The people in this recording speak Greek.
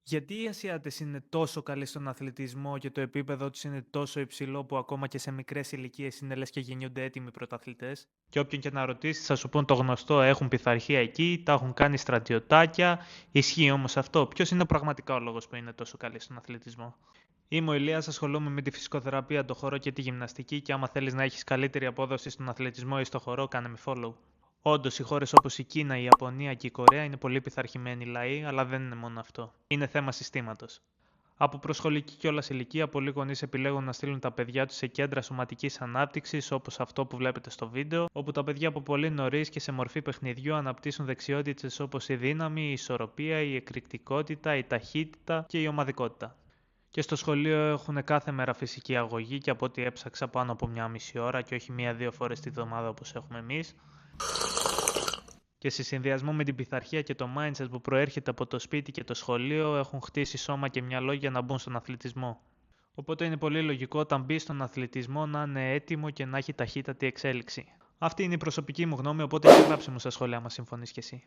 Γιατί οι Ασιάτες είναι τόσο καλοί στον αθλητισμό και το επίπεδο τους είναι τόσο υψηλό που ακόμα και σε μικρές ηλικίες είναι λες και γεννιούνται έτοιμοι πρωταθλητές? Και όποιον και να ρωτήσεις θα σου πούν το γνωστό: έχουν πειθαρχία εκεί, τα έχουν κάνει στρατιωτάκια. Ισχύει όμως αυτό? Ποιος είναι πραγματικά ο λόγος που είναι τόσο καλοί στον αθλητισμό? Είμαι ο Ηλίας, ασχολούμαι με τη φυσικοθεραπεία, το χορό και τη γυμναστική και άμα θέλεις να έχεις καλύτερη απόδοση στον αθλητισμό ή στο χορό, κάνε με follow. Όντως, οι χώρες όπως η Κίνα, η Ιαπωνία και η Κορέα είναι πολύ πειθαρχημένοι λαοί, αλλά δεν είναι μόνο αυτό. Είναι θέμα συστήματος. Από προσχολική κιόλας ηλικία, πολλοί γονείς επιλέγουν να στείλουν τα παιδιά τους σε κέντρα σωματικής ανάπτυξης, όπως αυτό που βλέπετε στο βίντεο, όπου τα παιδιά από πολύ νωρίς και σε μορφή παιχνιδιού αναπτύσσουν δεξιότητες όπως η δύναμη, η ισορροπία, η εκρηκτικότητα, η ταχύτητα και η ομαδικότητα. Και στο σχολείο έχουν κάθε μέρα φυσική αγωγή και από ό,τι έψαξα πάνω από μια μισή ώρα και όχι μία-δύο φορές τη βδομάδα όπως έχουμε εμείς. Και σε συνδυασμό με την πειθαρχία και το mindset που προέρχεται από το σπίτι και το σχολείο έχουν χτίσει σώμα και μυαλό για να μπουν στον αθλητισμό. Οπότε είναι πολύ λογικό όταν μπει στον αθλητισμό να είναι έτοιμο και να έχει ταχύτατη εξέλιξη. Αυτή είναι η προσωπική μου γνώμη, οπότε γράψε μου στα σχόλια άμα συμφωνείς κι εσύ.